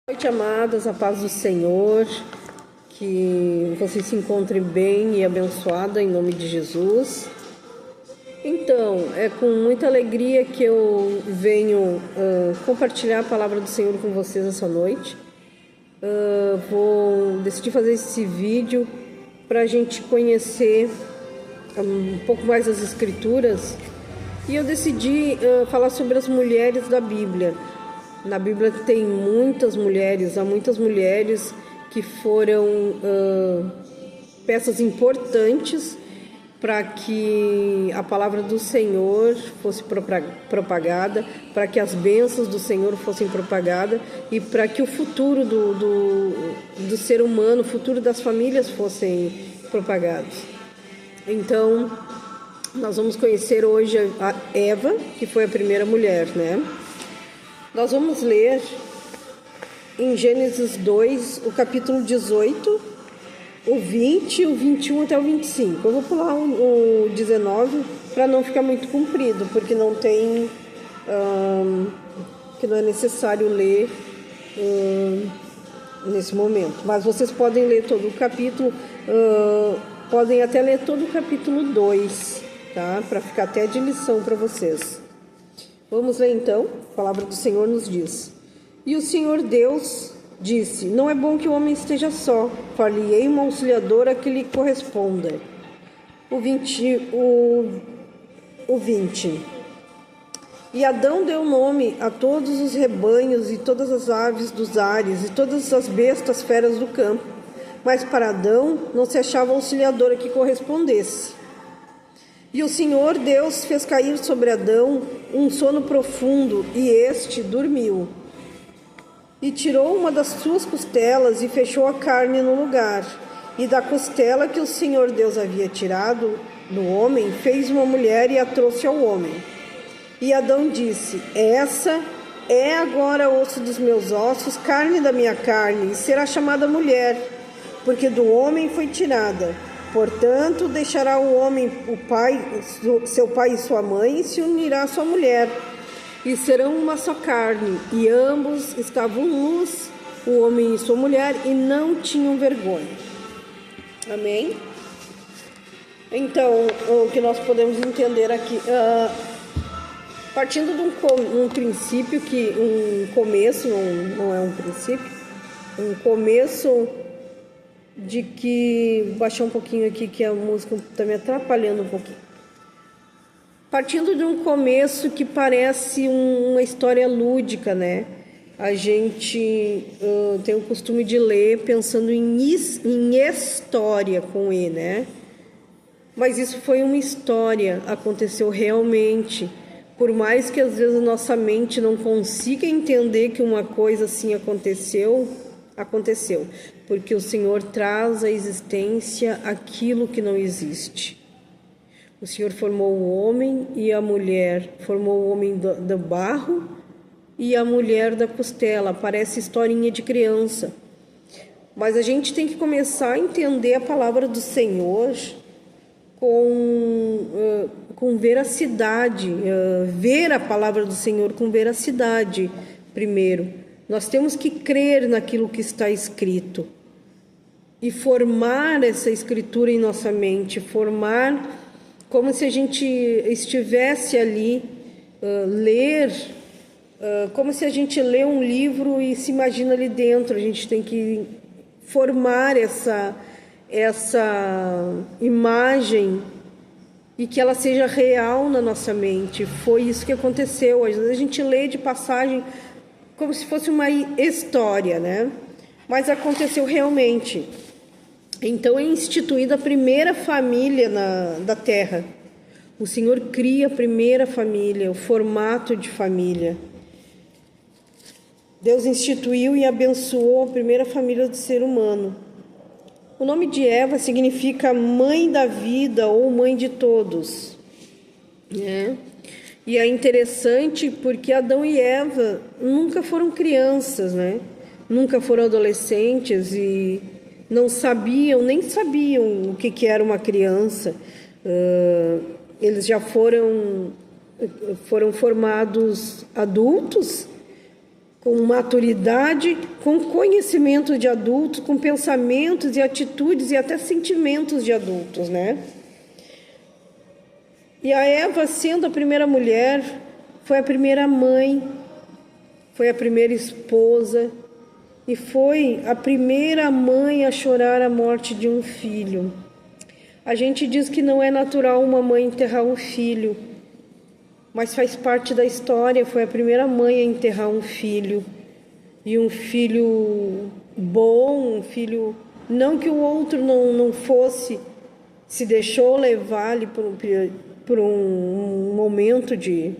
Boa noite, amadas, a paz do Senhor, que vocês se encontrem bem e abençoada em nome de Jesus. Então, é com muita alegria que eu venho compartilhar a palavra do Senhor com vocês essa noite. Vou decidir fazer esse vídeo para a gente conhecer um pouco mais as Escrituras, e eu decidi falar sobre as mulheres da Bíblia. Na Bíblia tem muitas mulheres, há muitas mulheres que foram peças importantes para que a palavra do Senhor fosse propagada, para que as bênçãos do Senhor fossem propagadas e para que o futuro do ser humano, o futuro das famílias fossem propagados. Então, nós vamos conhecer hoje a Eva, que foi a primeira mulher, né? Nós vamos ler em Gênesis 2, o capítulo 18, o 20, o 21 até o 25. Eu vou pular o 19 para não ficar muito comprido, porque não tem, que não é necessário ler nesse momento. Mas vocês podem ler todo o capítulo, podem até ler todo o capítulo 2, tá? Para ficar até de lição para vocês. Vamos ler então, a palavra do Senhor nos diz: E o Senhor Deus disse: Não é bom que o homem esteja só, far-lhe-ei uma auxiliadora que lhe corresponda. O 20. E Adão deu nome a todos os rebanhos e todas as aves dos ares e todas as bestas feras do campo, mas para Adão não se achava auxiliadora que correspondesse. E o Senhor Deus fez cair sobre Adão um sono profundo, e este dormiu. E tirou uma das suas costelas e fechou a carne no lugar. E da costela que o Senhor Deus havia tirado do homem, fez uma mulher e a trouxe ao homem. E Adão disse: Essa é agora osso dos meus ossos, carne da minha carne, e será chamada mulher, porque do homem foi tirada. Portanto, deixará o homem seu pai e sua mãe, e se unirá à sua mulher, e serão uma só carne. E ambos estavam nus, o homem e sua mulher, e não tinham vergonha. Amém? Então, o que nós podemos entender aqui, partindo de um princípio, um começo, não é um princípio, um começo de que... Vou baixar um pouquinho aqui, que a música está me atrapalhando um pouquinho. Partindo de um começo que parece uma história lúdica, né? A gente tem o costume de ler pensando em história com E, né? Mas isso foi uma história, aconteceu realmente. Por mais que às vezes a nossa mente não consiga entender que uma coisa assim aconteceu, porque o Senhor traz à existência aquilo que não existe. O Senhor formou o homem e a mulher, formou o homem do barro e a mulher da costela. Parece historinha de criança, mas a gente tem que começar a entender a palavra do Senhor com veracidade, ver a palavra do Senhor com veracidade primeiro. Nós temos que crer naquilo que está escrito e formar essa escritura em nossa mente, formar como se a gente estivesse ali, ler, como se a gente lê um livro e se imagina ali dentro. A gente tem que formar essa imagem e que ela seja real na nossa mente. Foi isso que aconteceu. Às vezes a gente lê de passagem como se fosse uma história, né? Mas aconteceu realmente. Então é instituída a primeira família da terra. O Senhor cria a primeira família, o formato de família. Deus instituiu e abençoou a primeira família do ser humano. O nome de Eva significa mãe da vida ou mãe de todos, né? E é interessante porque Adão e Eva nunca foram crianças, né? Nunca foram adolescentes e nem sabiam o que era uma criança. Eles já foram formados adultos com maturidade, com conhecimento de adultos, com pensamentos e atitudes e até sentimentos de adultos, né? E a Eva, sendo a primeira mulher, foi a primeira mãe, foi a primeira esposa e foi a primeira mãe a chorar a morte de um filho. A gente diz que não é natural uma mãe enterrar um filho, mas faz parte da história, foi a primeira mãe a enterrar um filho. E um filho bom, um filho... Não que o outro não fosse, se deixou levar ali por um momento de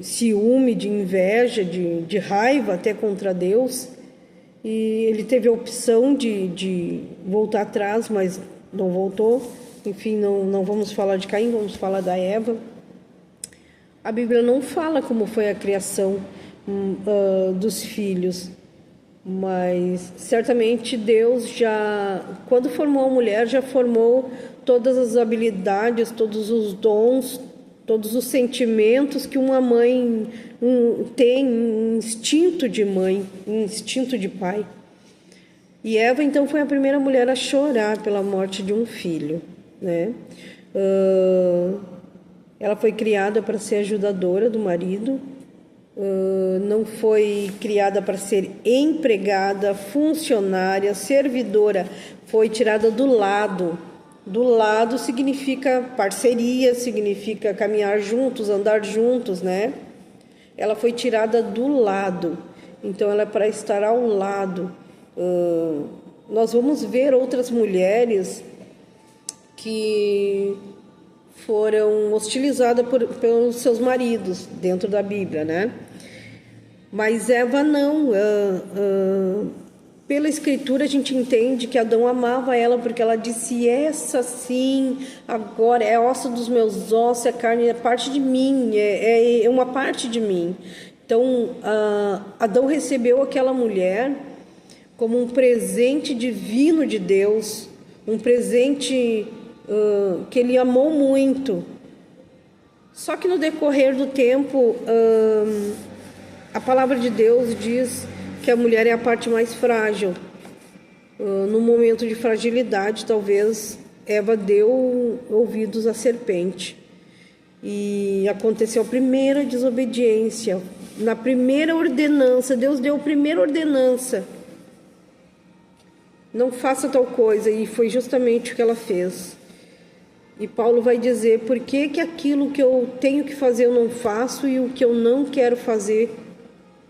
ciúme, de inveja, de raiva até contra Deus. E ele teve a opção de voltar atrás, mas não voltou. Enfim, não vamos falar de Caim, vamos falar da Eva. A Bíblia não fala como foi a criação dos filhos, mas certamente Deus já, quando formou a mulher, já formou todas as habilidades, todos os dons, todos os sentimentos que uma mãe tem, um instinto de mãe, um instinto de pai. E Eva, então, foi a primeira mulher a chorar pela morte de um filho, né? Ela foi criada para ser ajudadora do marido, não foi criada para ser empregada, funcionária, servidora, foi tirada do lado. Do lado significa parceria, significa caminhar juntos, andar juntos, né? Ela foi tirada do lado, então ela é para estar ao lado. Nós vamos ver outras mulheres que foram hostilizadas pelos seus maridos dentro da Bíblia, né? Mas Eva não. Pela Escritura a gente entende que Adão amava ela porque ela disse: essa sim, agora é osso dos meus ossos, é carne, é parte de mim, é uma parte de mim. Então Adão recebeu aquela mulher como um presente divino de Deus, um presente que ele amou muito. Só que no decorrer do tempo, a palavra de Deus diz que a mulher é a parte mais frágil. No momento de fragilidade, talvez Eva deu ouvidos à serpente. E aconteceu a primeira desobediência. Na primeira ordenança, Deus deu a primeira ordenança: não faça tal coisa, e foi justamente o que ela fez. E Paulo vai dizer: por que aquilo que eu tenho que fazer eu não faço, e o que eu não quero fazer,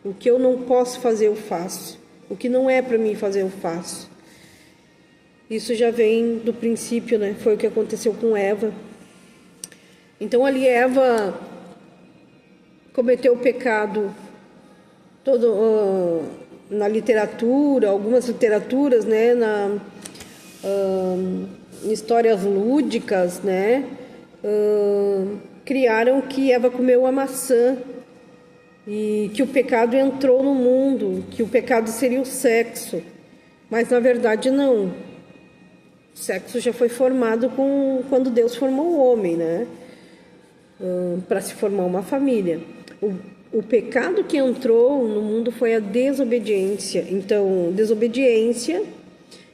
o que eu não posso fazer eu faço, o que não é para mim fazer eu faço. Isso já vem do princípio, né? Foi o que aconteceu com Eva. Então ali Eva cometeu o pecado todo na literatura, algumas literaturas, né? Histórias lúdicas, né? Criaram que Eva comeu a maçã e que o pecado entrou no mundo, que o pecado seria o sexo. Mas na verdade não. O sexo já foi formado quando Deus formou o homem, né? Para se formar uma família. O pecado que entrou no mundo foi a desobediência. Então, desobediência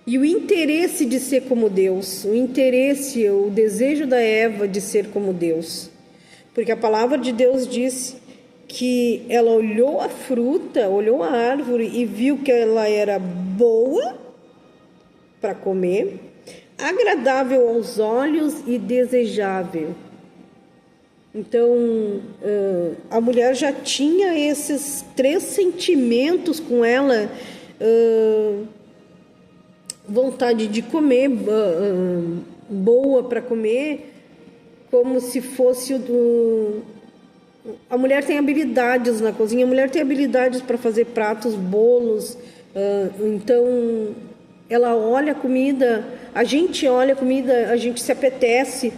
e o interesse de ser como Deus, o desejo da Eva de ser como Deus. Porque a palavra de Deus diz que ela olhou a fruta, olhou a árvore e viu que ela era boa para comer, agradável aos olhos e desejável. Então, a mulher já tinha esses 3 sentimentos com ela: vontade de comer, boa para comer, como se fosse a mulher tem habilidades na cozinha, a mulher tem habilidades para fazer pratos, bolos. Então, ela olha a comida, a gente olha a comida, a gente se apetece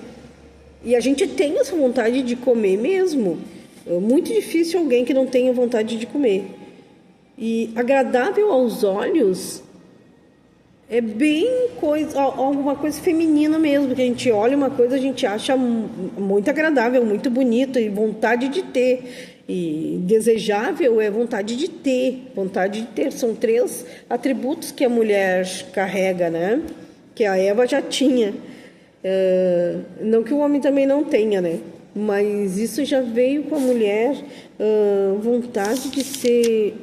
e a gente tem essa vontade de comer mesmo. É muito difícil alguém que não tenha vontade de comer. E agradável aos olhos é bem alguma coisa feminina mesmo, que a gente olha uma coisa, a gente acha muito agradável, muito bonito e vontade de ter. E desejável é vontade de ter, vontade de ter. São 3 atributos que a mulher carrega, né? Que a Eva já tinha. Não que o homem também não tenha, né? Mas isso já veio com a mulher, vontade de ser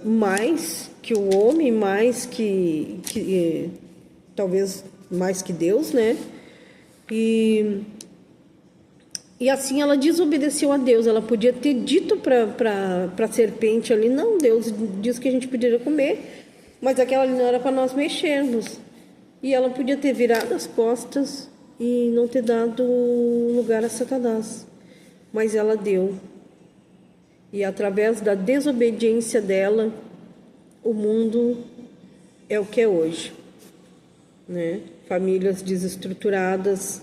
mais que o homem, mais que talvez mais que Deus, né? E assim ela desobedeceu a Deus. Ela podia ter dito para a serpente ali, não, Deus disse que a gente poderia comer, mas aquela ali não era para nós mexermos. E ela podia ter virado as costas e não ter dado lugar a Satanás. Mas ela deu. E através da desobediência dela, o mundo é o que é hoje, né? Famílias desestruturadas,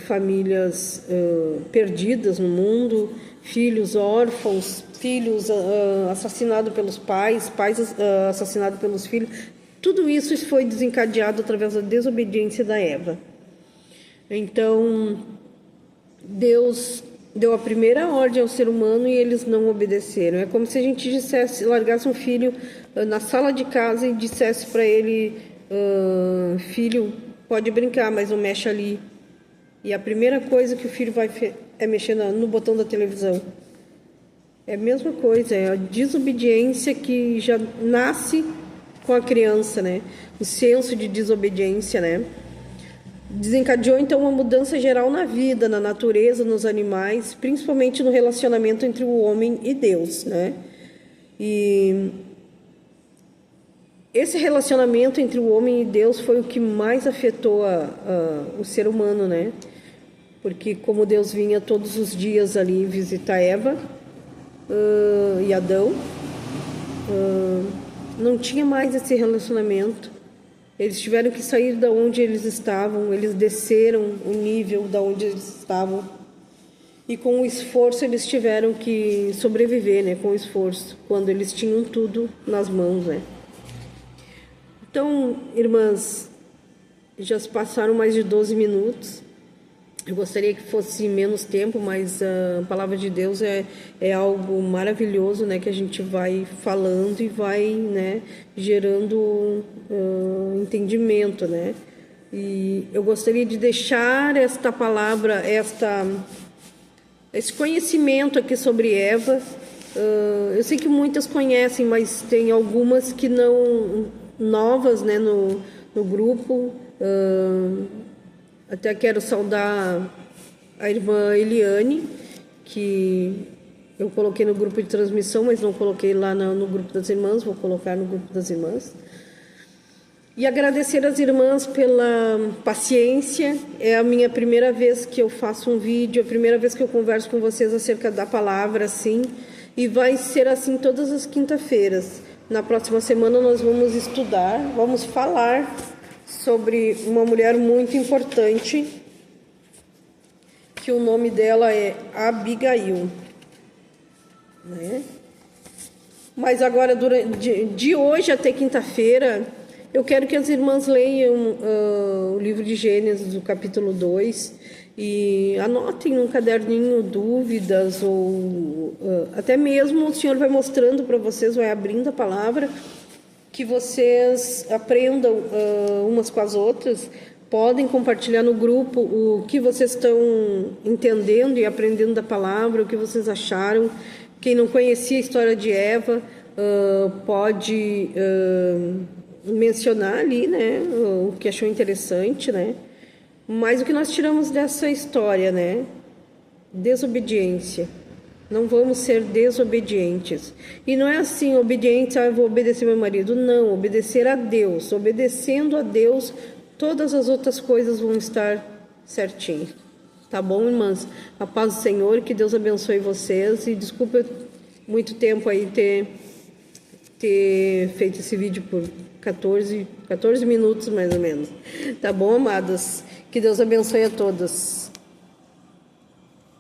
famílias perdidas no mundo, filhos órfãos, filhos assassinados pelos pais, assassinados pelos filhos. Tudo isso foi desencadeado através da desobediência da Eva. Então, Deus deu a primeira ordem ao ser humano e eles não obedeceram. É como se a gente largasse um filho na sala de casa e dissesse para ele, filho, pode brincar, mas não mexe ali. E a primeira coisa que o filho vai é mexer no botão da televisão. É a mesma coisa, é a desobediência que já nasce com a criança, né? O senso de desobediência, né? Desencadeou então uma mudança geral na vida, na natureza, nos animais, principalmente no relacionamento entre o homem e Deus, né? E esse relacionamento entre o homem e Deus foi o que mais afetou o ser humano, né? Porque como Deus vinha todos os dias ali visitar Eva e Adão, não tinha mais esse relacionamento. Eles tiveram que sair da onde eles estavam, eles desceram o nível da onde eles estavam. E com o esforço eles tiveram que sobreviver, né? Com o esforço, quando eles tinham tudo nas mãos, né? Então, irmãs, já se passaram mais de 12 minutos. Eu gostaria que fosse menos tempo, mas a palavra de Deus é algo maravilhoso, né? Que a gente vai falando e vai, né, gerando entendimento, né? E eu gostaria de deixar esta palavra, esse conhecimento aqui sobre Eva. Eu sei que muitas conhecem, mas tem algumas que não novas, né, no grupo. Até quero saudar a irmã Eliane, que eu coloquei no grupo de transmissão, mas não coloquei lá no grupo das irmãs, vou colocar no grupo das irmãs. E agradecer às irmãs pela paciência. É a minha primeira vez que eu faço um vídeo, é a primeira vez que eu converso com vocês acerca da palavra, assim, e vai ser assim todas as quinta-feiras. Na próxima semana nós vamos estudar, vamos falar sobre uma mulher muito importante, que o nome dela é Abigail, né? Mas agora, de hoje até quinta-feira, eu quero que as irmãs leiam o livro de Gênesis, o capítulo 2, e anotem num caderninho dúvidas, ou até mesmo o Senhor vai mostrando para vocês, vai abrindo a palavra, que vocês aprendam umas com as outras. Podem compartilhar no grupo o que vocês estão entendendo e aprendendo da palavra, o que vocês acharam. Quem não conhecia a história de Eva pode mencionar ali, né, o que achou interessante, né? Mas o que nós tiramos dessa história, né? Desobediência. Não vamos ser desobedientes. E não é assim, obediente, eu vou obedecer meu marido. Não, obedecer a Deus. Obedecendo a Deus, todas as outras coisas vão estar certinho. Tá bom, irmãs? A paz do Senhor, que Deus abençoe vocês. E desculpa muito tempo aí ter feito esse vídeo por 14 minutos, mais ou menos. Tá bom, amadas? Que Deus abençoe a todas.